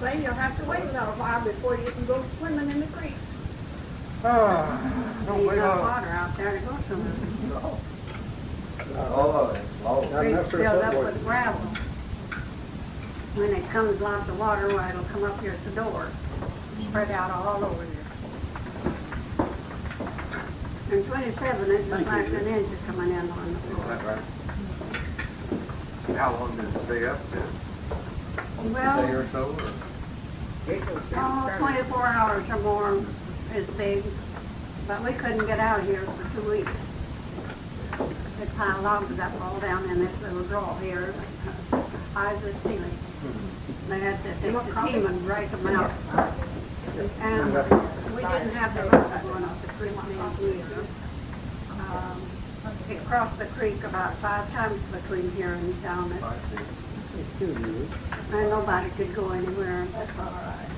Clay, you'll have to wait a little while before you can go swimming in the creek. Don't wait no on. water out there to go swimming. No. The creek's filled up with gravel. When it comes lots of water, well, it'll come up here at the door, spread out all over here. And 27 inches like an inch is coming in on the floor. Is that right? How long did it stay up then? A day Well, or so? Or? 24 hours or more is big, but we couldn't get out of here for 2 weeks. They pile logs up all down in this little draw here, high as the ceiling. They had to take the team and break them out. And we didn't have the road going up the creek either. It crossed the creek about 5 times between here and down it. And nobody could go anywhere, and that's all right.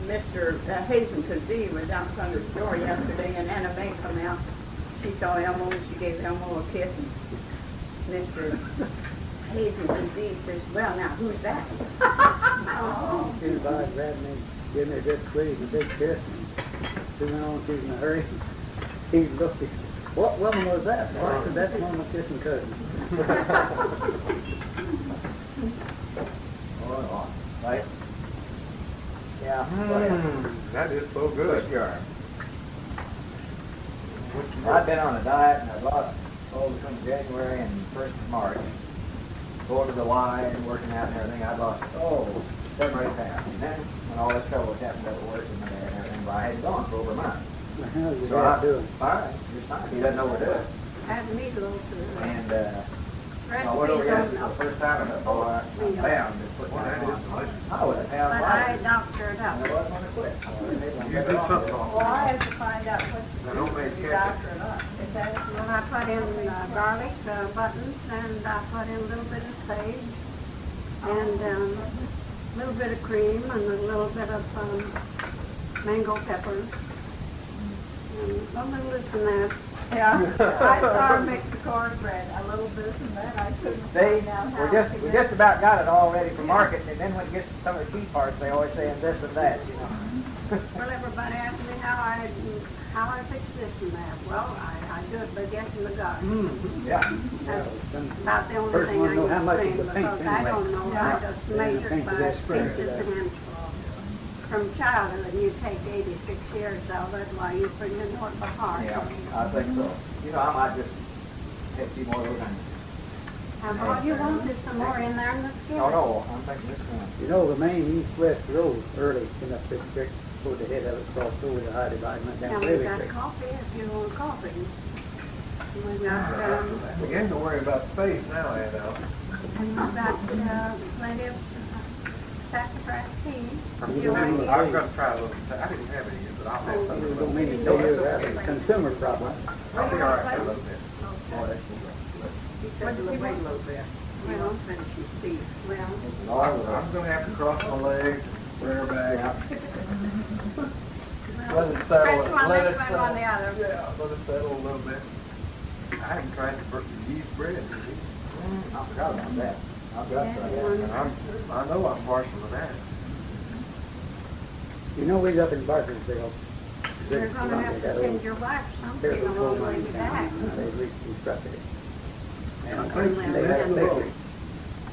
Mr. Hazen was out front of the door yesterday, and Anna May come out. She saw Elmo, and she gave Elmo a kiss, and Mr. Hazen says, well, now, who's that? Everybody grabbed me, gave me a good squeeze, a big kiss, and she went on, she was in a hurry. He looked at, what woman was that? Well, I said, that's one of my kissing cousins. Right? Yeah. That is so good. Sure. I've been on a diet and I've lost between January and 1st of March. Going to the Y and working out and everything, I've lost 7 or 8 pounds. And then when all this trouble was happening at work and everything, well, I hadn't gone for over a month. Well, how's your So dad I'm doing? fine, just fine. He doesn't overdo it. Have meatloaf too. And I went over here for the first time and I found just put Well, that that is on. delicious. I was a pound But I lighter. doctored And up. I wasn't going to quit. You do something Well, on I have to find out what's I don't make the ketchup. doctor or not. Is that it? Well, I put in garlic buttons, and I put in a little bit of sage, and a little bit of cream, and a little bit of mango peppers, and a little this and that. Yeah, I saw her mix the cornbread, a little bit and that. I couldn't See, find out how to we get just about got it all ready for market, and then when it gets to some of the key parts, they always say this and that, you know. Well, everybody asked me how I fix this and that. Well, I do it by guessing the garden. Yeah. That's about the only First thing one I to know how can much say, is the paint because I anyway. don't know. I just measure paint by for that spray. inches and inches. From childhood, you take 86 years of it while you bring it north by heart. Yeah, I think so. You know, I might just take a few more of those onions. All you want is some more in there in the skillet. Oh, no, I'm thinking this one. You know, the main east-west road early in up this creek, toward the head of it, crossed over the high divide, went Now down we've Levy got Creek. coffee if you want coffee. We've got, Begin to worry about space now, Annabelle. we've got plenty of sassafras tea. You don't mean I was going to try a little. I didn't have any, but I'll have some. You don't mean to say you have a consumer problem. I'll be all right for a little bit. What did you want? Well, well, I'm going to have to cross my legs and wear a bag. Let it settle. French one, Let it this one, settle. on the other. Yeah, let it settle a little bit. I haven't tried the yeast bread. I forgot about that. I've got to try that. And I know I'm partial to that. You know, we up in Barkersville. you're gonna have to send your wife something There's a coal along the way mine back. down, they reconstructed it. And I think they had a bakery,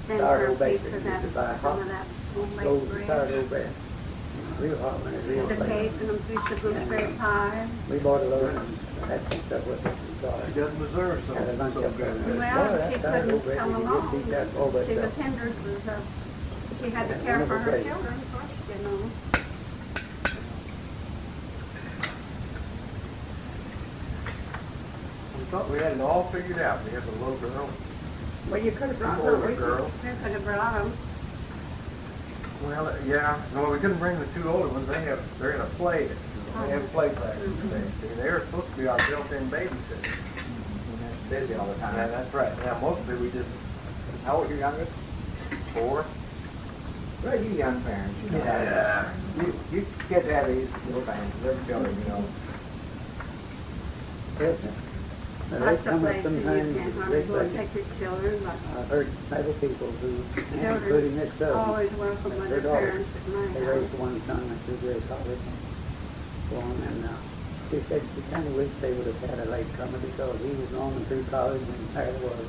Send her a piece bakery, of that, you could buy some of that homemade gold bread. sourdough bread. Real hot when it's real The late. cake and a piece of gooseberry pie. We bought a load and had some stuff with us and saw She it. doesn't deserve so, Had a lunch so up there. good. Well, that she sourdough couldn't bread, come you along. just eat that all that She was stuff. hindrance was she had to care for her children first, you know. We thought we had it all figured out. We had the little girl, Well, you could have brought the her older with you. girl. We could have brought them. Well, yeah. No, we couldn't bring the 2 older ones. They're in a play. They have play classes today. See, they're supposed to be our built-in babysitters. busy all the time. Yeah, that's right. Now, mostly we just, How old's your youngest? 4. Well, you young parents, you know. Yeah. You kids have these little things, little children, you know. Yes, now, they Lots of come up places you sometimes, can't hardly they go and say, take your children, but I've heard several people who, children including this cousin, always welcome when their their daughter, parents at my they house. raised one son that was very college going, and she said she kind of wished they would have had a late comer because he was on and through college, and there was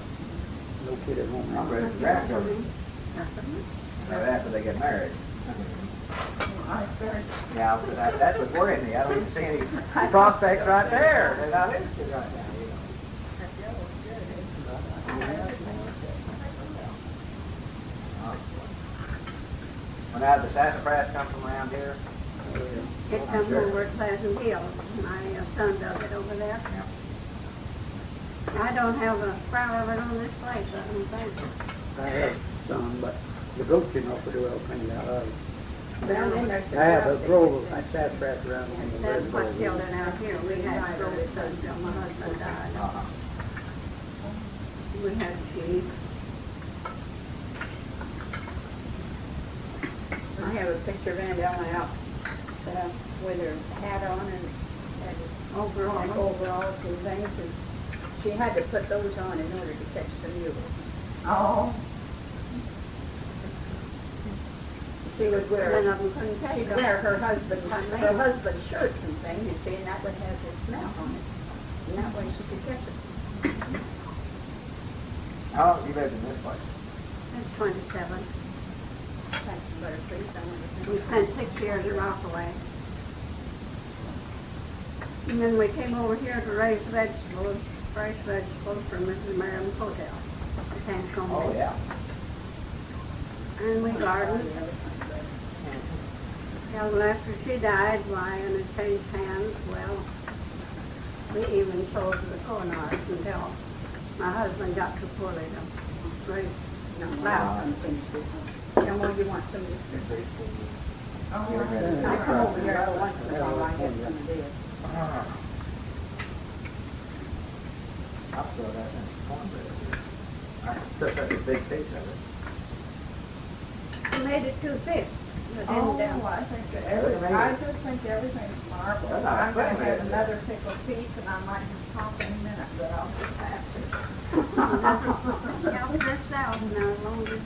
no kid at home. I'm ready for grandchildren. Right after they get married. Yeah, but that's what's worrying me. I don't even see any prospects right there. They're not interested right now, you know. When I had the sassafras come from around here, It comes over at Pleasant Hill. My son does it over there. I don't have a sprout of it on this place, I don't think. I have some, but the goats didn't offer to well cleaned out of. Down in there. I have a grove of sassafras around in the That's what reservoir. killed it out here. We had goats until my husband died. We had sheep. I have a picture of Aunt Ella out with her hat on and overalls and things, and she had to put those on in order to catch the mules. Oh. She would None wear, of them couldn't take she'd them. wear her husband's shirts and things, you see, and that would have his smell on it. And that way she could catch it. how long have you lived in this place? That's 27. Thanks, Butterfrees, I never We think. spent 6 years at Rockaway. And then we came over here to raise vegetables for Mrs. Merriam's Hotel. We came from Oh, there. yeah. And we gardened. Well, after she died, why, and it changed hands, well, we even sold to the Conards until my husband got too poorly to raise No, flowers. unfinished this one. And when you want some of this, I come over here every once in a while, I get some of this. I'll throw that in cornbread. I took such a big piece of it. We made it too thick. But Oh, then, I think that I just think everything's marvelous. That's not I'm gonna funny, have is it? another pickled piece and I might just pop in a minute, but I'll just have to. help yourself now, as long as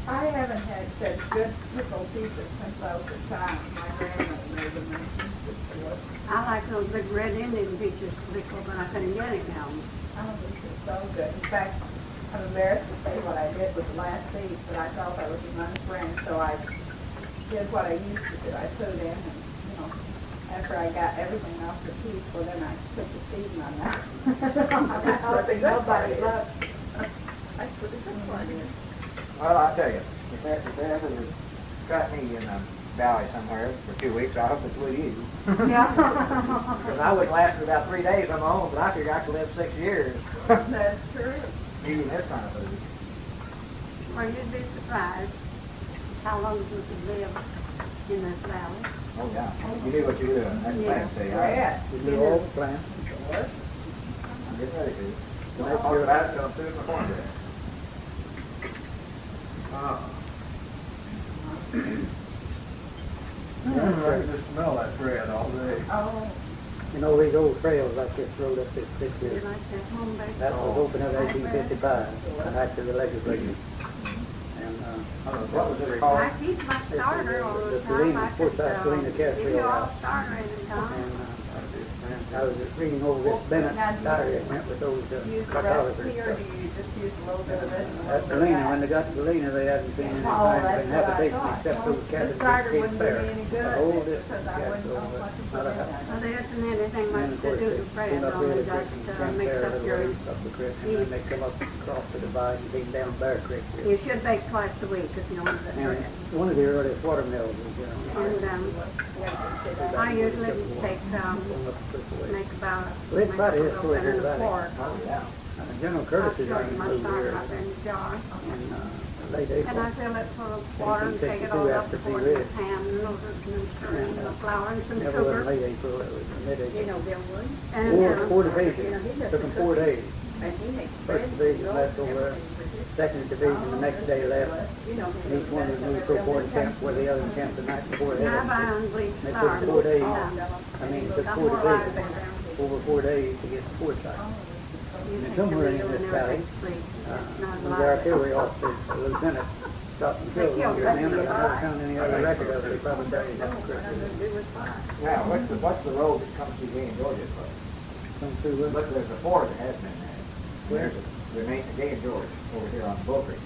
I haven't had such good pickled pieces since I was a child. My grandmother made them and she just was, I like those big red Indian peaches pickled, but I couldn't get any now. oh, this is so good. In fact, I'm embarrassed to say what I did with the last seed, but I thought I was an unfriend, so I did what I used to do. I put it in and, you know, after I got everything off the piece, well, then I put the seed in my mouth. That's what the good part is. That's what the good part is. Well, I'll tell you, if that ever got me in a valley somewhere for 2 weeks, I hope it's with you. Yeah. Because I would last for about 3 days on my own, but I figure I could live 6 years That's true. eating this kind of food. Well, you'd be surprised how long you could live in this valley. Oh, yeah. You do what you do. That's Yeah. fancy. Yeah. We do all the plants. I'm getting ready to. Last all year, that's gonna food for cornbread. I can just smell that bread all day. Oh, you know, these old trails like this road up this thick You here, like that home bake? that was opened up 1855, and after the legislature. And, What was it I called? keep my starter all the The time. Selena, I of course, could, that's Selena Castro give you all house. starter anytime. and I was just reading over this Bennett diary that went with those use the cartographers recipe and or stuff. do you just use a little bit of this and a At little bit of Selena, when that? they got to Selena, they hadn't seen any Oh, sign that's of what I habitation thought. except those This cabins cider that wouldn't do there. me any The good whole because distance, I yeah, wouldn't so, know what to not put a in house. it. Well, there isn't anything And much of to course, do they to bread, came up only here, just they mix there a up little your, ways up the creek, and then they come up across the divide and came down Bear Creek here. you should bake twice a week if you want the And bread. one of the earliest watermills was here. And, I usually take, Going up the creek away. make about, Well, it's about it, make a so little it bit is and a about it. quart. Oh, yeah. General I'll Curtis is shorten running my through starter here, up in the jar. and late And April. I fill it full of water and take it all up before the pan, and load it in sugar and the flour and some Never was sugar. late April, it was mid-April. You know Bill Wood? And, Four You know, divisions, he took them 4 days. And he makes First division left over, second division the next day left. You know, And each one was moved to a quarter camp where the other camped the night before and I ahead. buy on bleached They flour. took 4 days, Yeah. I mean, it took I'm 4 more like divisions, that. over 4 days to get the 4 sites. You And take somewhere the in meal this and valley, everything's bleached. It's not one of like the that. artillery officers, a lieutenant, shot and killed one of them, but I never found any other record of it. They probably buried that correctly. Now, what's the road that comes through Gay and Georgia? Come through with Look, there's a ford that has been there. Where? There's a Gay and George over here on Bull Creek.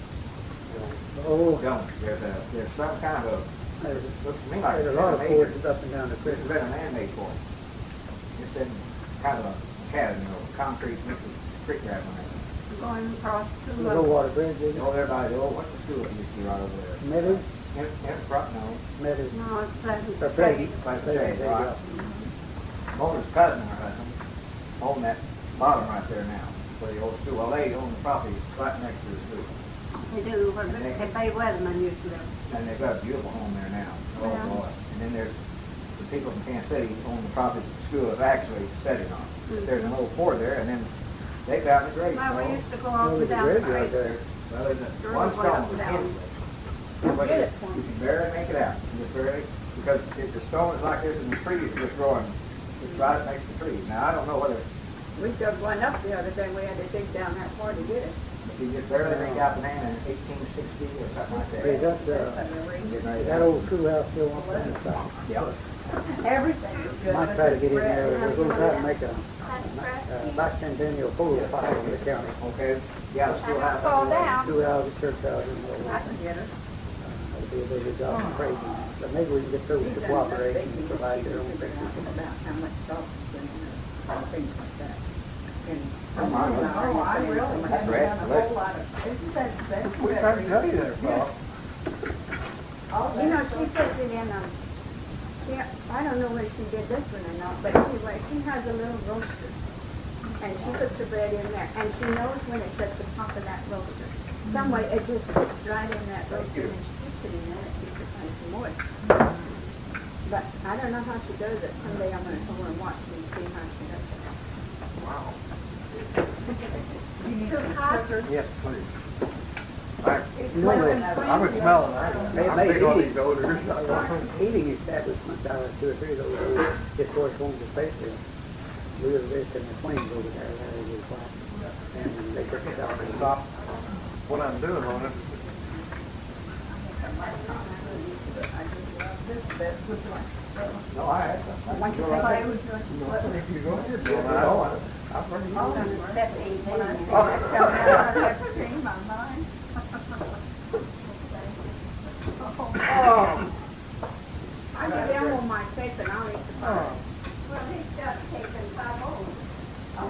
Oh, There's some kind of, there's looks to me like a it's lot of been made, fords up and down the creek. it's been a man-made ford. It's been kind of a chasm, concrete mixed with creek gravel in it. Going across to, The low water bridge, isn't it? Over there by the old, what's the school that used to be right over there? Meadows? No, Meadows. no, it's Pleasant Or Pleasant. Shade. Pleasant There Shade, you right. go. Mona's cousin or husband own that bottom right there now, where the old school, well, they own the property right next to the school. They do, where the Bay Weatherman used to live. And they've got a beautiful home there now. Oh, Yeah. boy. And then there's the people from Kansas City own the property that the school is actually setting on. But there's an old fort there, and then they found the grave. Well, we used to go Well, up and there's a down the graveyard creek. there. Well, there's Sure, one way stone up was and down. hidden. But you can barely make it out. You just barely, because if the stone is like this and the trees are just growing, it's right next to the trees. Now, I don't know whether, We dug one up the other day, we had to dig down that far to get it. if you just barely make out the name in 1860 or something like Hey, that. that old schoolhouse still on the side. Yeah. Everything is good. Might try to get in there, we're gonna try to make a bicentennial photo file in the county. Okay. Yeah, the schoolhouse. Fall down. Schoolhouse, church house, and all I that. can get it. That'd be a big job, crazy. But maybe we can get those to cooperate and provide their own pictures. About how much salt is in there, and things like that. And Oh, I will. I've done a whole lot of, isn't that We're trying to tell you there, Bob. You know, she puts it in, I don't know whether she did this one or not, but anyway, she has a little roaster. And she puts the bread in there, and she knows when it's at the top of that roaster. Some way, it just sits right in that roaster, and she puts it in there, and keeps it nice and moist. But I don't know how she does it. Someday I'm gonna go and watch and see how she does it. Wow. You need to cook her. Yes, please. You know, I would smell it. They I'm made big on eating. these odors. Heating establishments out of 2 or 3 of those, just corresponds to space there. We were visiting the Queens over there, that was fun. And they took us out and Stop what I'm doing on it. No, I had some. Like you say, If you go ahead, Bill, I'll bring you Oh, on. and step 18. when I see that coming out, I have to change my mind. Oh! I got Elmo my cake and I'll eat the pie. Well, he's just taken 5 old.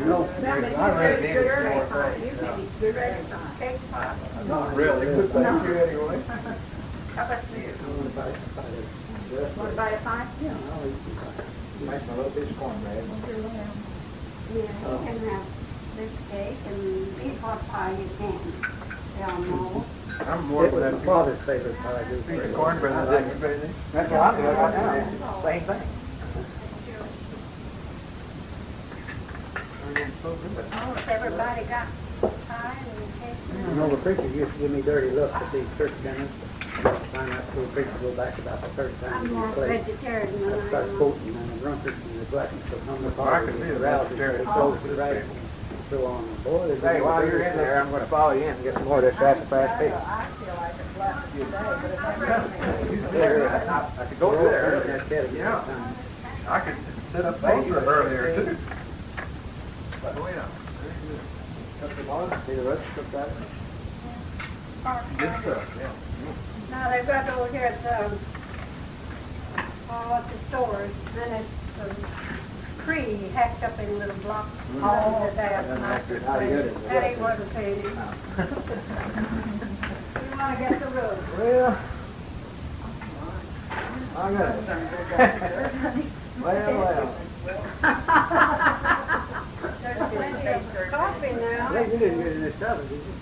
No, Now, but I read you it do before. early pie, you can eat good early pie. Cake pie. Not really, but thank you anyway. How about you? Want to buy a pie? Yeah, I'll eat some pie. Makes my little piece of cornbread. Yeah, you can have this cake and eat what pie you can. Elmo. I'm more It with was that my father's favorite pie. I do. piece of cornbread I like it, baby. That's what I'm doing right now. Same thing. Oh, if everybody got pie and cake. You know, the preachers used to give me dirty looks at these church dinners. Find out the preachers go back about the third time I'm in more the place. vegetarian I than I start am. quoting and the drunkards and the gluttons, so none of the Well, I fathers could be and a the rousers, vegetarian. the clothes, the right, so on. Boy, they Hey, while you're in there, I'm gonna follow you in and get some more of this sassafras I cake. feel like it's left today, but if I There, I could go through there. Yeah. I could sit up both of them earlier too. Oh, yeah. See the rest of that? Good stuff, yeah. Now, they've got over here at the, at the stores, and it's tree hacked up in little blocks. Oh, that's How good is it? That ain't what it's paying. You wanna get the road. Well, I got it. Well. There's plenty of coffee now. Yeah, you didn't get in this oven, did you?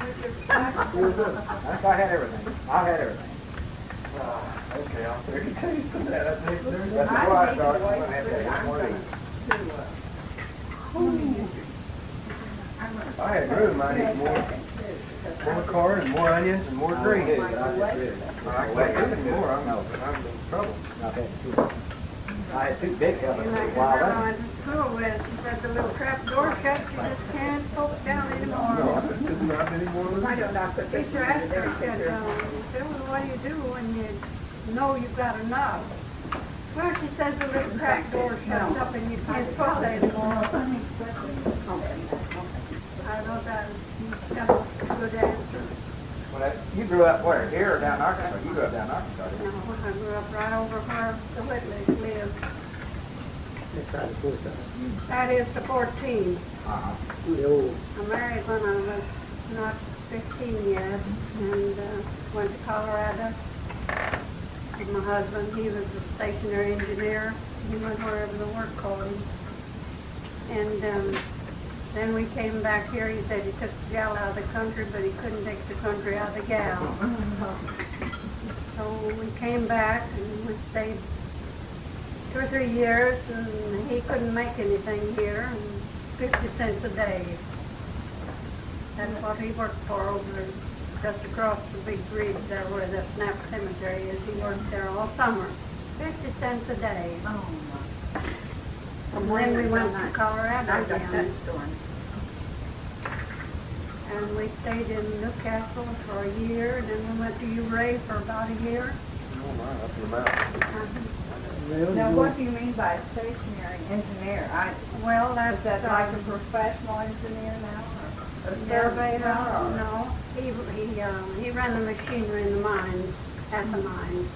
With your real good. I had everything. I've had everything. Okay, I'll take a taste of that. I think there's. That's I before I need to start, I'm wait gonna have to for have one more of that. these. I had room, I need more corn and more onions and more greens. I did, but I just did. I can't get any more, I'm in trouble. I've had two. I had two big helmets And for a like while the girl I there. went to school with, she said the little trap door shut, you just can't poke down No, anymore. I didn't have any more than I don't know, put this Teacher under asked there. her, said, well, what do you do when you know you've got a knob? Well, she says the little trap door shuts up and you can't poke it anymore. I thought that was a good answer. You grew up where? Here or down in Arkansas? You grew up down in Arkansas, didn't you? No, I grew up right over where the Whitleys lived. That's how the post office. That is the 14. Uh-huh. The old, I married when I was not 15 yet and went to Colorado with my husband. He was a stationary engineer. He went wherever the work called him. And then we came back here. He said he took the gal out of the country, but he couldn't take the country out of the gal. So we came back and we stayed 2 or 3 years, and he couldn't make anything here, and 50 cents a day. That's what he worked for over just across the big bridge there where the Snap Cemetery is. He worked there all summer. 50 cents a day. And then we went to Colorado again. And we stayed in Newcastle for a year, and then we went to Uray for about a year. Oh, my, up your mouth. Now, what do you mean by stationary engineer? Well, Is that's that like a professional engineer now? Or a surveyor. or- No, he ran the machinery in the mines, at the mines,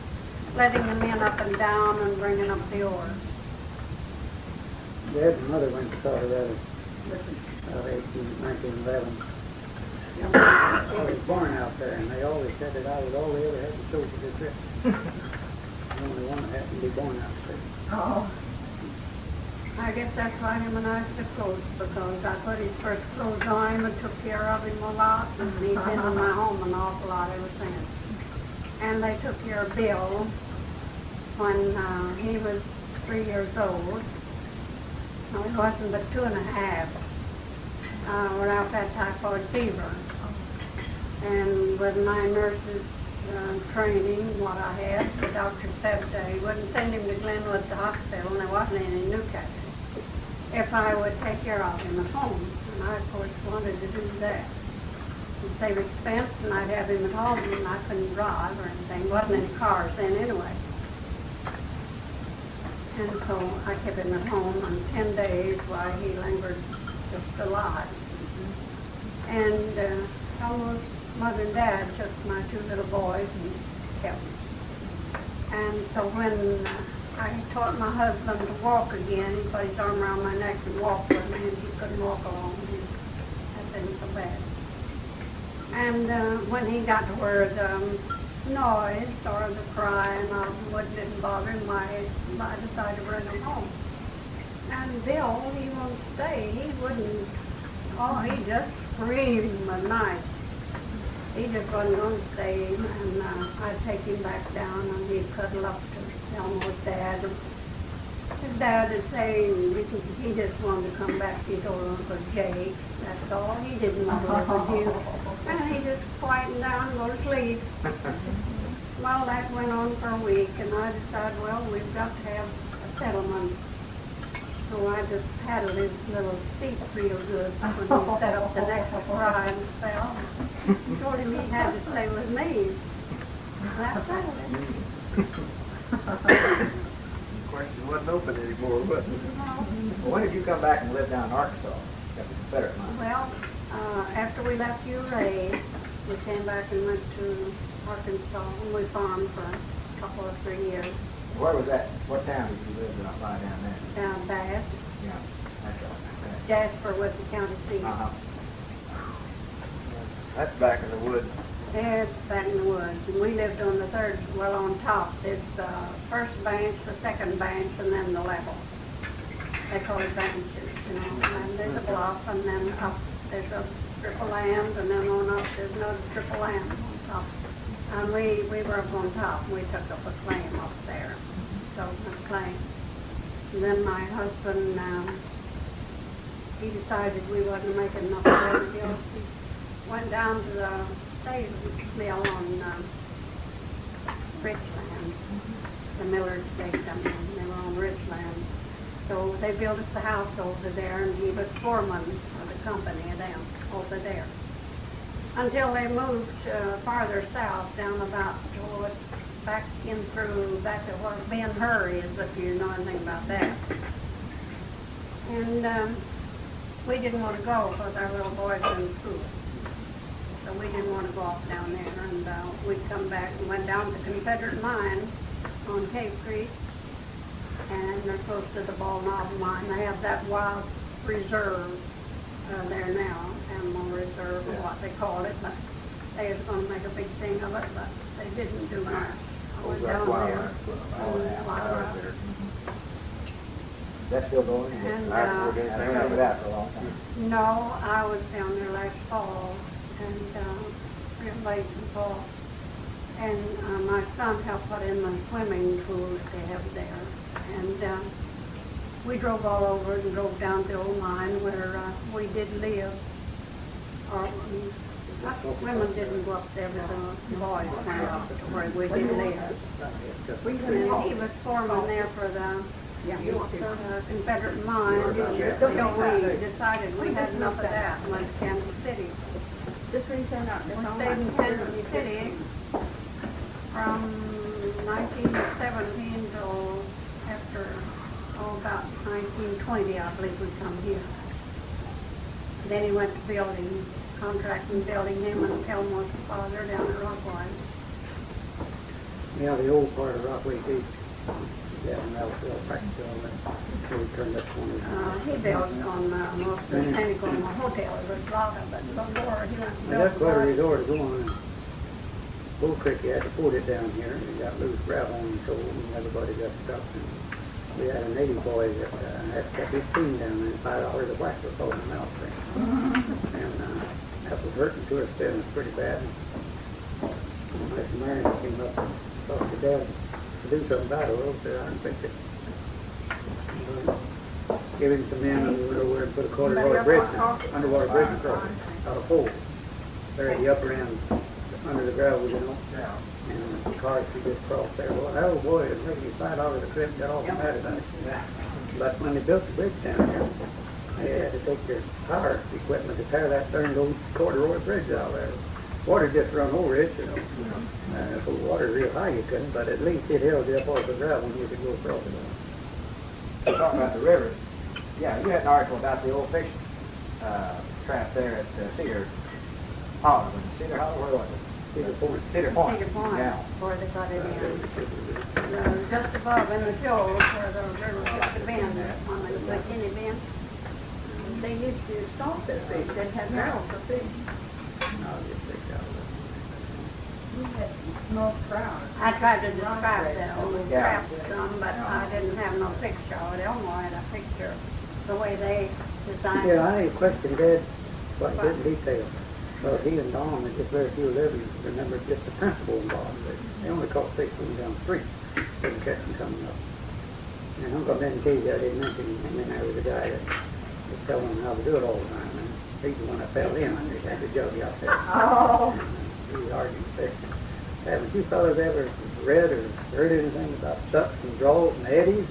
letting them in up and down and bringing up the ore. Dad and mother went to Colorado, 1911. I was born out there, and they always said that I was all they ever had to show for the trip. The only one that happened to be born out there. Oh, I guess that's why him and I took clothes, because I put his first clothes on him and took care of him a lot, and he's been in my home an awful lot ever since. And they took care of Bill when he was 3 years old. No, he wasn't but 2 1/2. Without that typhoid fever. And with my nurse's training, what I had, the doctor said he wouldn't send him to Glenwood the hospital, and there wasn't any in Newcastle, if I would take care of him at home. And I, of course, wanted to do that. To save expense, and I'd have him at home, and I couldn't drive or anything. There wasn't any cars then anyway. And so I kept him at home on 10 days while he lingered just alive. And almost mother and dad took my 2 little boys and kept them. And so when I taught my husband to walk again, he put his arm around my neck and walked with me, and he couldn't walk alone. That didn't so bad. And when he got to where the noise or the crying or what didn't bother him, I decided to bring him home. And Bill, he won't stay. He wouldn't. Oh, he just screamed at night. He just wasn't going to stay, and I'd take him back down, and he'd cuddle up to Elmo's dad. And his dad would say he just wanted to come back to his old Uncle Jake. That's all. He didn't want to live with you. And he just quietened down and go to sleep. Well, that went on for a week, and I decided, well, we've got to have a settlement. So I just paddled his little feet real good when he set up the next cry and fell. I told him he had to stay with me. That settled it. The question wasn't open anymore, was it? Well, when did you come back and live down in Arkansas? Got the Confederate mine. Well, after we left Uray, we came back and went to Arkansas, and we farmed for a couple of 3 years. Where was that? What town did you live down there? Down Bass. Yeah, that's all. Jasper was the county seat. Uh-huh. That's back in the woods. It's back in the woods, and we lived on the third, well, on top. It's the first bench, the second bench, and then the level. They call it benches, you know, and there's a bluff, and then up there's a triple M's, and then on up there's another triple M on top. And we were up on top, we took up a claim up there, so a claim. And then my husband, he decided we wasn't making enough money. He went down to the state mill on Richland, the Millard Station, they were on Richland. So they built us a house over there, and he was foreman of the company of them over there. Until they moved farther south, down about back to where Ben Hur is, if you know anything about that. And we didn't want to go because our little boys were in school. So we didn't want to go off down there, and we'd come back and went down to Confederate Mine on Cave Creek, and they're close to the Ball Knob Mine. They have that wild reserve there now, animal reserve or what they call it, but they was going to make a big thing of it, but they didn't do much. I went down there. That's still going? And, I remember that for a long time. No, I was down there last fall, and real late in fall. And my son helped put in the swimming pools they have there. And we drove all over and drove down to the old mine where we did live. Women didn't go up there, but the boys went up to where we did live. And he was foreman there for the Confederate mine. So we decided we had enough of that and went to Kansas City. We stayed in Kansas City from 1917 till after, about 1920, I believe we come here. Then he went to building, contracting building, him and Elmo's father down at Rockaway. Yeah, the old part of Rockaway Beach. Yeah, and that was real practical. So we turned up 20. He built on most of the Pinnacle Hotel. It was a lot of it. Before he was And that's quite a resort to go on. Bull Creek, you had to port it down here, and you got loose gravel on the shoal, and everybody got stuck. And we had a native boy that had kept his team down there, and $5 a whack was holding him out there. And that was hurting to us, feeling pretty bad. Mr. Marion came up and talked to Dad to do something about it. Well, said, I can fix it. Give him some men, and we went over and put a underwater bridge across it, out of pole. There at the upper end, under the gravel, you know. And the cars could just cross there. Well, that old boy was making $5 a trip and got all mad about it. But when they built the bridge down here, they had to take their power equipment to tear that darn old corduroy bridge out there. Water just run over it, you know. If the water real high, you couldn't, but at least it held you up off the gravel and you could go across it. Talking about the river, yeah, you had an article about the old fishing trap there at Cedar Hollow. Cedar Hollow, where was it? Cedar Point. Cedar Point, Yeah. where they got it in. Just above in the shoals where the river used to bend, on the McKinney Bend. They used to salt their fish, they had barrels of fish. Most trout. I tried to describe that old trap some, but I didn't have no picture of it. Elmo had a picture, the way they designed it. Yeah, I questioned Dad quite a bit in detail. Well, he and Don, and just very few living, remember just the principle involved. They only caught fish going down the street, didn't catch them coming up. And Uncle Ben Casey, I didn't mention him, and there was a guy that was telling him how to do it all the time. And he's the one that fell in, and they had the jug out there. Oh. He was arguing fish. Haven't you fellas ever read or heard anything about sucks and draws and eddies?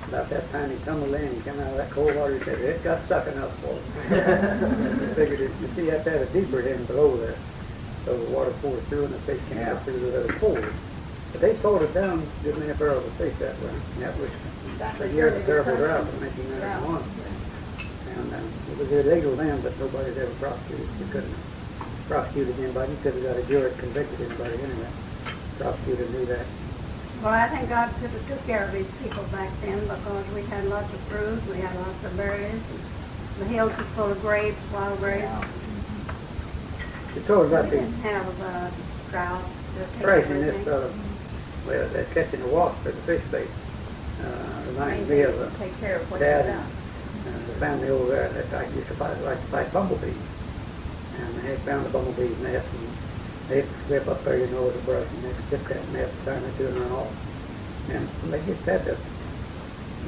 About that time he tumbled in and came out of that cold water, he said, it got stuck enough for him. Figured it, you see, you have to have a deeper end below there. So the water pours through and the fish can get through the little pores. But they pulled it down, didn't have barrels of fish that way. And that was the year of the terrible drought in 1991. And it was illegal then, but nobody's ever prosecuted. You couldn't prosecute anybody. You could have got a jury convicted anybody anyway. Prosecutor knew that. Well, I think God took care of these people back then because we had lots of fruit, we had lots of berries. The hills were full of grapes, wild grapes. You told We about the didn't have drought. price in this, well, they're catching the wasp for the fish bait. Reminds me of Take care of what Dad you and done. the family over there that I used to fight, like to fight bumblebees. and they had found the bumblebee's nest, and they'd slip up there, you know, with the brush, and they'd get that nest, turn it to and run off. And they just had the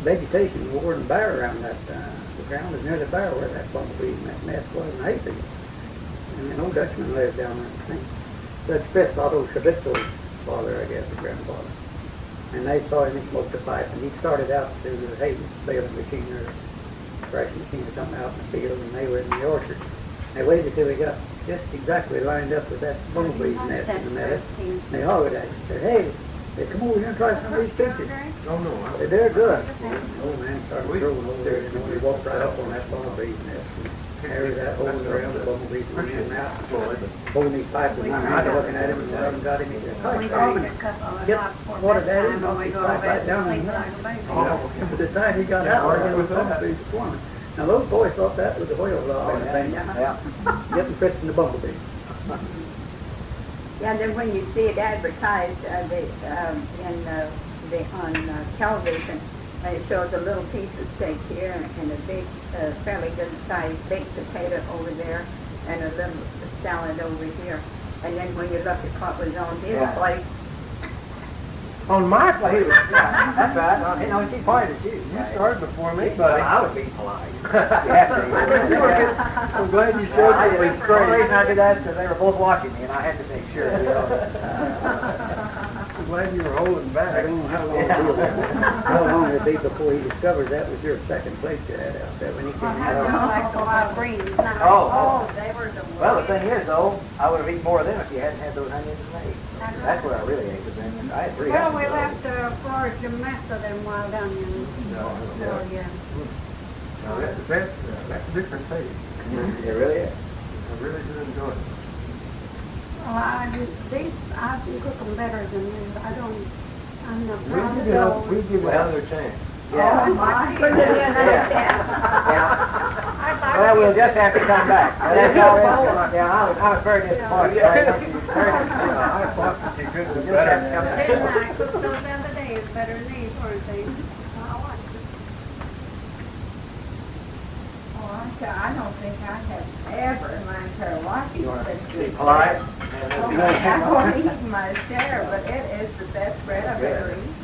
vegetation more than bare around that, the ground was nearly bare where that bumblebee and that nest was in the hayfield. And an old Dutchman lived down there, I think. Judge Fitz, Otto Schabitz's father, I guess, or grandfather. And they saw him smoke the pipe, and he started out to the hay baling machine or thrashing machine or something out in the field, and they were in the orchard. They waited till he got just exactly lined up with that bumblebee's nest in the meadow. They hollered at him and said, hey, come over here and try some of these peaches. Oh, no. Said, they're good. Old man started growing over there, and he walked right up on that bumblebee's nest. And there was that hole around the bumblebees went in and out. Holding these pipes and I'm looking at him, and one of them got him. He said, hi, Carmen. Yep, water daddy, and off he dropped right down in there. By the time he got out, there was bumblebees swarming. Now, those boys thought that was a whale law and thing. Getting Fritz and the bumblebee. Yeah, and then when you see it advertised on television, and it shows a little piece of steak here and a big, fairly good sized baked potato over there and a little salad over here. And then when you look at what was on his plate. On my plate, yeah, that's right. You know, she pointed at you. You started before me, Well, buddy. I was being polite. I'm glad you showed me it was The straight. reason I did that is because they were both watching me, and I had to make sure. You know. I'm glad you were holding I back. don't know how long it'd be before he discovered that was your second place you had out there when he came out. Like the wild greens now. Oh. They were the Well, the thing is, though, I would have eaten more of them if you hadn't had those onions made. That's where I really ate the onions. I had 3 Well, we onions. left forage a mess of them wild onions. Oh, yeah. Now, that's a different taste. It really is. I really do enjoy it. Well, I can cook them better than these. I'm not We'll proud give of you those. we'll give you another chance. Oh, my. Yeah. Well, we'll just have to come back. That's all right. Yeah, I was very disappointed. I thought that you could have better than that. Didn't I cook those the other day? It's better than these, weren't they? I like them. I don't think I have ever in my entire life You want eaten to such be good polite? bread. I've only eaten my share, but it is the best bread I've ever eaten.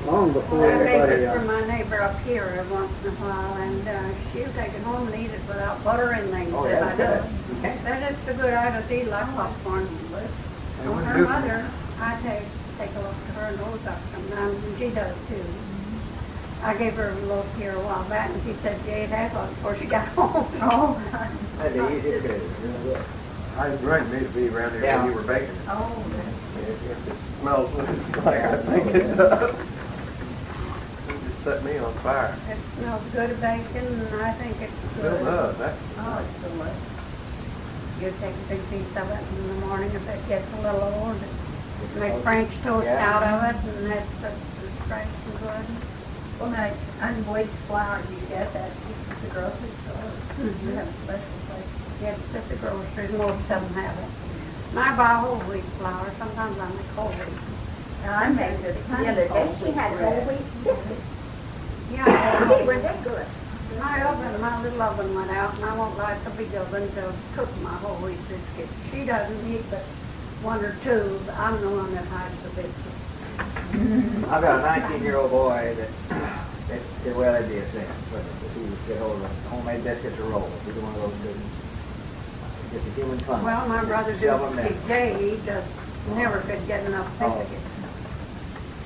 Long before I make everybody, it for my neighbor up here every once in a while, and she'll take it home and eat it without butter and things. Oh, and yeah, I good. don't. That is the good. I don't eat like popcorn. But They on wouldn't her do it. mother, I take a look at her and Ozark sometimes, and she does too. I gave her a look here a while back, and she said she ate half of it before she got home. Oh, That'd be easy to do. Really good. I was ready me to be around here when you were baking it. Oh, If it smells like I think it does. It just set me on fire. it smells good of bacon, and I think it's It good. still does. That's oh, it's delicious. You take a big piece of it in the morning if it gets a little old. Make French toast Yeah. out of it, and that's fresh and good. Well, now, unbleached flour, do you get that at the grocery store? You have a special place. Yes, at the groceries, most of them have it. And I buy whole wheat flour, sometimes I make whole wheat. And I made this The other day, she had whole bread. wheat biscuits. Yeah, whole Were wheat. they good? My little oven went out, and I won't like a big oven to cook my whole wheat biscuits. She doesn't eat but 1 or 2, but I'm the one that hides the biscuits. I've got a 19-year-old boy well, that'd be a sin. But if he would get hold of homemade biscuits or rolls, either one of those two. Just a human fun. Well, my brother Shove 'em in. Jay, he just never could get enough Oh. biscuits.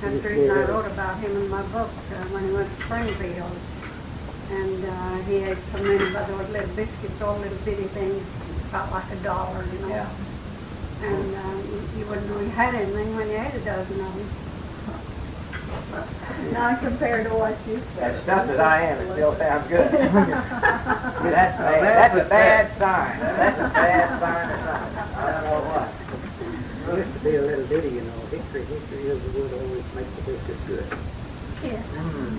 That's the reason I wrote about him in my book when he went to Springfield. And he ate so many of those little biscuits, all little bitty things, about like $1, you know. Yeah. And you wouldn't know you had anything when you ate a dozen of them. Not compared to what you said. As stuffed as I am, it still sounds good. That's a bad sign. That's a bad sign or something. I don't know what. there used to be a little ditty, you know, history is the wood always makes the biscuit good. Yeah. Mm.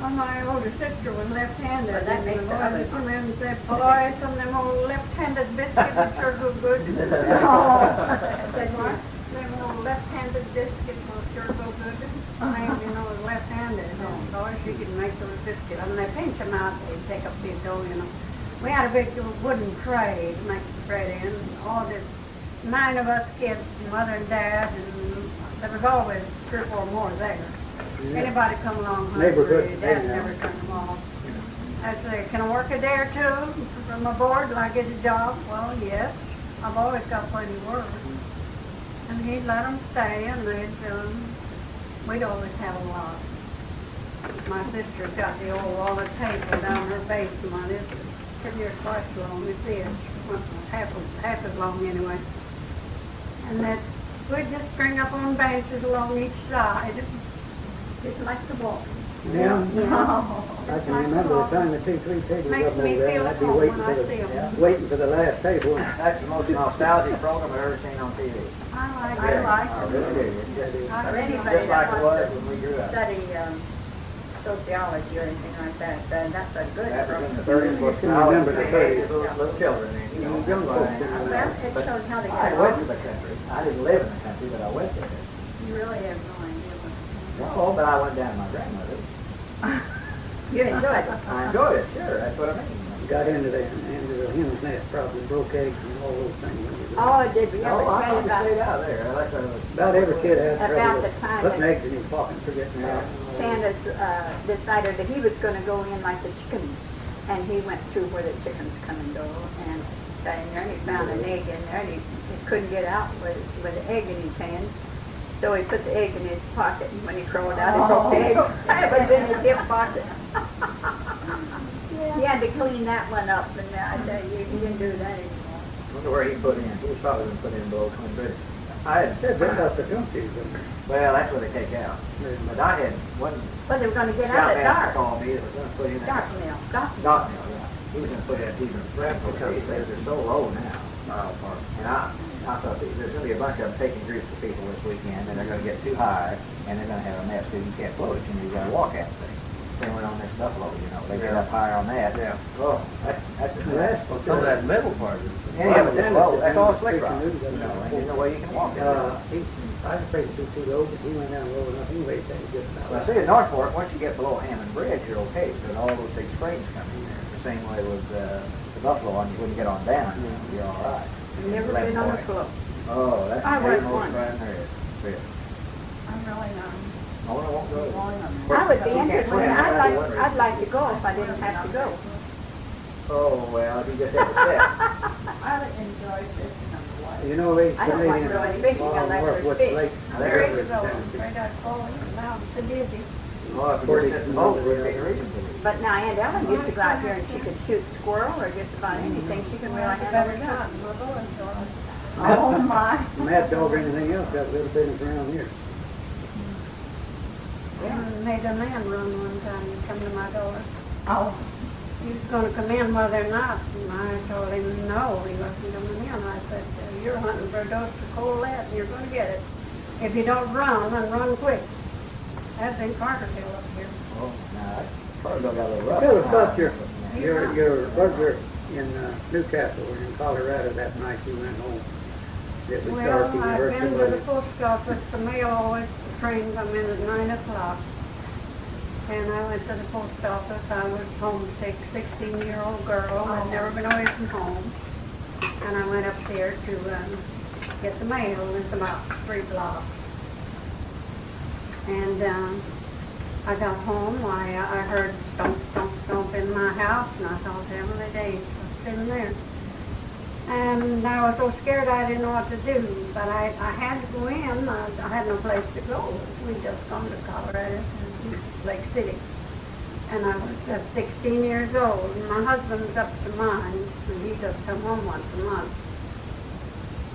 Well, my older sister was left-handed, Well, that and makes the the boys other come in and said, boy, some of them old left-handed biscuits sure go good. Said what? Them old left-handed biscuits will sure go good. I mean, you know, was left-handed. Boy, she could make those biscuits. I mean, they pinch them out, they take up the dough, you know. We had a big wooden tray to make the bread in. All the 9 of us kids, mother and dad, and there was always 3 or 4 more there. Yeah. Anybody come along Neighborhood hungry, dad thing, yeah. never turned them off. I say, can I work a day or 2 from my board till I get a job? Well, yes. I've always got plenty of work. And he'd let them stay, and we'd always have a lot. My sister's got the old walnut table down her basement. It's pretty near twice as long as this. Well, half as long anyway. And that we'd just string up on benches along each side, just like the walk. Yeah. Yeah. I can remember the time the 2-3 tables Makes up me over there, feel and I'd be at home waiting when for I the, see 'em. waiting for the last table. That's the most nostalgic program I've ever seen on TV. I I like I really do. I For really anybody Just like that it wants was to when we grew up. study sociology or anything like that, then that's a good That was in the program. 30s, but can now remember they the had 30s. little children in, you know. Young folks But didn't Well, it shows how they I get went to along. the country. I didn't live in the country, but I went there. You really have no idea what. Oh, but I went down to my grandmother's. You enjoyed it. I enjoyed it, sure, that's what I mean. Got into the hen's nest, probably broke eggs and all those things. Oh, did we ever Oh, I tell you probably stayed about out there. I like to. About every kid had About trouble the with time putting that- eggs in his pocket and forgetting that. Santa's decided that he was going to go in like the chickens, and he went through where the chickens come and go, and got in there, and he found an egg in there, and he couldn't get out with the egg in his hand. So he put the egg in his pocket, and when he crawled out, he broke the egg. It was in his hip pocket. He had to clean that one up, and I tell you, he didn't do that anymore. I wonder where he put in. He was probably going to put in below Twin Bridge. I had, Said right off the country. well, that's where they take out. But I had one But they were going to get out at scoutmaster dark. called me that was going to put in that. Dark mill, dark mill. Dot mill, yeah. He was going to put in even fresh because they're so low now. And I thought there's going to be a bunch of them taking groups of people this weekend, and they're going to get too high, and they're going to have a mess because you can't float it, you got to walk that thing. Same way on this Buffalo, you know, they get up higher on that. Yeah. Oh, that's a mess. Well, some of that middle part is. Yeah, but then, Well, that's all slick fixing rock. news, You know, and there's no way you can walk it. I was afraid to too low, but he went down low enough anyway, so he just Well, see, at North Fork, once you get below Hammond Bridge, you're okay, because all those big springs come in there. The same way with the Buffalo, and you wouldn't get on down, you're all right. Never been on the float. Oh, that's I the went most once. right there. Yeah. I'm really not. Oh, I won't go. I would be interested. I'd like to go if I didn't have to go. Oh, well, if you just have to step. I enjoy fishing on the lake. You know, they I don't like going fishing unless there's with fish. Lake. There Ready to go, straight out Foley, loud and busy. Well, if you just sit boat, there's a reason to leave. But now Aunt Ellen used to go out here and she could shoot squirrel or just about anything. She can really handle her gun. Oh, my. Mad dog or anything else, got a little business around here. Made a man run one time and come to my door. Oh, He was gonna come in while they're not, and I told him no, he wasn't coming in. I said, you're hunting for a dose of correlate, and you're gonna get it. If you don't run, then run quick. That's in Carterville up here. Oh, now, that probably got a little rough. Tell us about your burger in Newcastle or in Colorado that night you went home. That we Well, started I've been to the university. post office, the mail always, the train come in at 9 o'clock. And I went to the post office, I was homesick, 16-year-old girl, I'd never been away from home. And I went up there to get the mail, it's about 3 blocks. And I got home, I heard stomp, stomp, stomp in my house, and I thought, heavenly days, what's in there? And I was so scared I didn't know what to do, but I had to go in. I had no place to go. We just come to Colorado, Lake City. And I was just 16 years old. And my husband's up to mine, and he just come home once a month.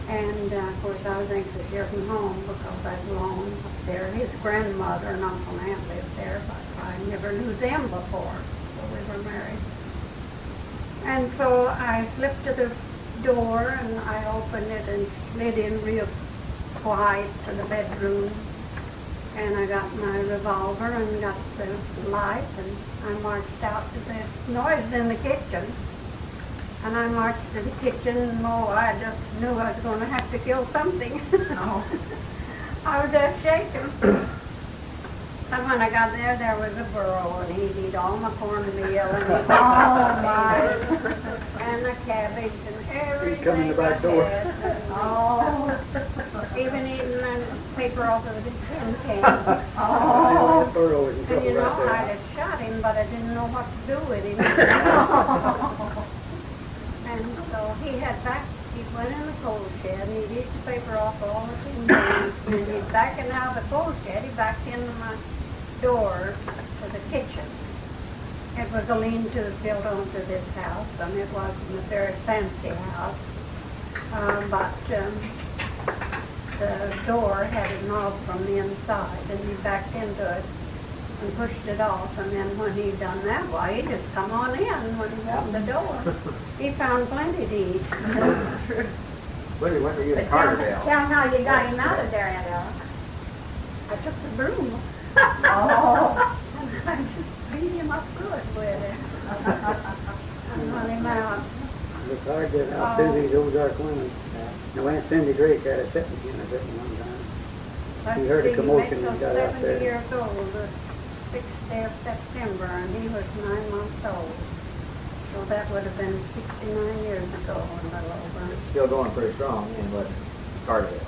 And of course I was anxious to hear from home because I was alone up there. His grandmother and uncle and aunt lived there, but I never knew them before, so we were married. And so I slipped to the door and I opened it and slid in real quiet to the bedroom, and I got my revolver and got the light, and I marched out to the noise in the kitchen, and I marched to the kitchen, and I just knew I was going to have to kill something. I was that shaken. And when I got there, there was a burro, and he'd eat all my cornmeal, and he'd all my, and the cabbage, and everything. He'd come in the back door. I had, and even eating the paper off of the tin can. That burro was in And trouble you know, right there. I'd have shot him, but I didn't know what to do with him. And so he went in the coal shed, and he'd eat the paper off all the tin cans, and he'd backing out of the coal shed, he backed into my door to the kitchen. It was a lean-to built onto this house, and it wasn't a very fancy house. But the door had a knob from the inside, and he backed into it and pushed it off, and then when he done that, why, he just come on in when he opened the door. He found plenty to eat. When were you in But tell Carterville? how you got him out of there, Aunt Ella. I took the broom. Oh. And I just beat him up good with it. And run him out. It's hard to outdo these Ozark women. Now, Aunt Cindy Drake had a septic unit at one time. Let's He heard a see, commotion Mitchell's and got out 70 there. years old, the 6th day of September, and he was 9 months old. So that would have been 69 years ago, a little over. Still going pretty strong in what Carterville.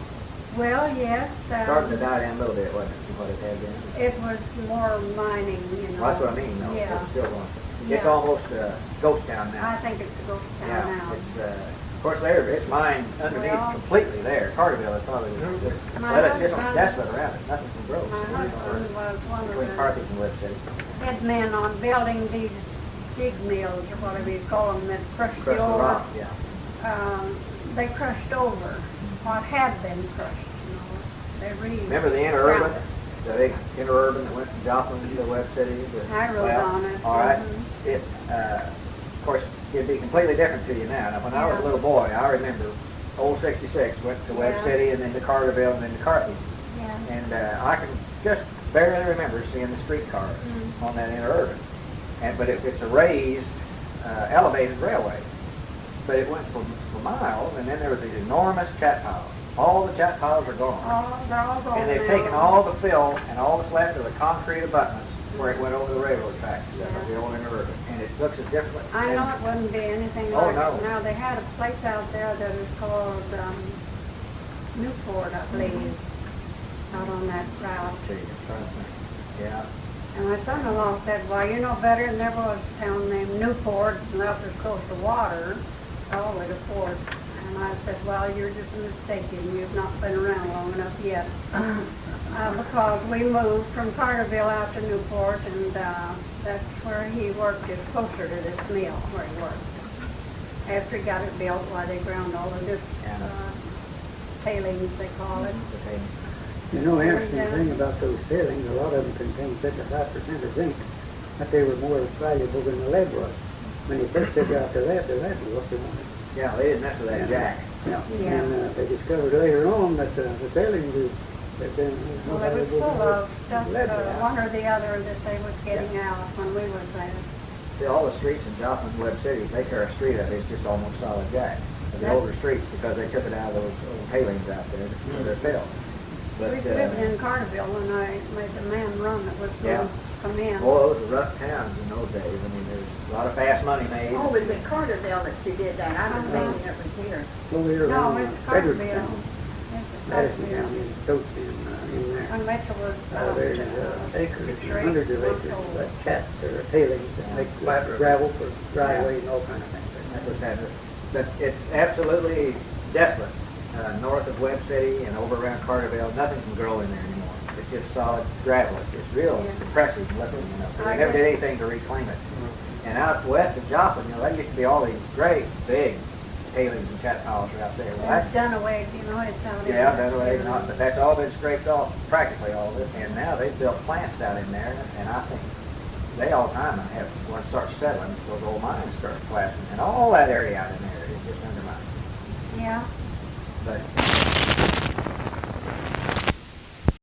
Well, yes. Starting to die down a little bit, wasn't it, from what it had been? It was more mining, you know. Well, that's what I mean, though. Yeah. It's still going. It's Yeah. almost a ghost town now. I think it's a ghost town Yeah, now. it's, of course, it's mined underneath Well- completely there. Carterville is probably just, My well, it's just husband- desolate around it, nothing can grow. My husband was one Between of Carthage and West City. the head men on building these jig mills, or whatever you call them, that crushed Crushed the the ore. rock, yeah. They crushed over what had been crushed, you know. They Remember the interurban? The big interurban that went from Joplin to West City? I rode on it. All right. Mhm. It, of course, it'd be completely different to you now. Now, when I was a Yeah. little boy, I remember Old 66 went to West Yeah. City and then to Carterville and then to Carthage. Yeah. And I can just barely remember seeing the streetcars on that interurban. But it's a raised, elevated railway. But it went for miles, and then there was these enormous chat piles. All the chat piles are gone. Oh, they're all gone And they've now. taken all the fill and all that's left of the concrete abutments where it went over the railroad tracks, Yeah. the old interurban. And it looks as different. I know it wouldn't be anything Oh, like no. it now. They had a place out there that is called Newport, I believe, out on that route. Yeah. And my son-in-law said, well, you know better, and there was a town named Newport, and that was close to water, all the way to Fort. And I said, well, you're just mistaken. You've not been around long enough yet. Because we moved from Carterville out to Newport, and that's where he worked, is closer to this mill where he worked. After he got it built, why they ground all of this tailings, they call it. You know, interesting thing about those tailings, a lot of them contain 55% of zinc, but they were more valuable than the lead was. When you first took out the lead was what they wanted. Yeah, they didn't mess with that jack. Yeah. Yeah. And they discovered later on that the tailings had been Well, it was full of stuff, lead. one or the other that they was getting out when we was there. See, all the streets in Joplin, Web City, they tear a street up, it's just almost solid jack. The Yeah. older streets, because they took it out of those old tailings out there, where they're filled. But, We lived in Carterville when I made the man run that was Yeah. going to come in. boy, those were rough towns in those days. I mean, there's a lot of fast money made. Oh, it was in Carterville that you did that. I was thinking it was here. Over here No, around it's Fredericktown, Carterville. It's Madison Carterville. County, Stokeston, in there. When Mitchell was There's acres, hundreds of acres of that chat, or tailings that make gravel for driveways and all kind of things. That's what's happening. But it's absolutely desolate. North of Webb City and over around Carterville, nothing can grow in there anymore. It's just solid gravel. It's real Yeah. depressing looking, you know. I They never did guess- anything to reclaim it. And out west of Joplin, you know, that used to be all these great big tailings and chat piles are out there. Well, It's done away, you know, it's out in yeah, there. that way, not, but that's all been scraped off, practically all of it. And now they've built plants out in there, and I think they all the time have, when it starts settling, those old mines start collapsing. And all that area out in there is just undermined. Yeah. But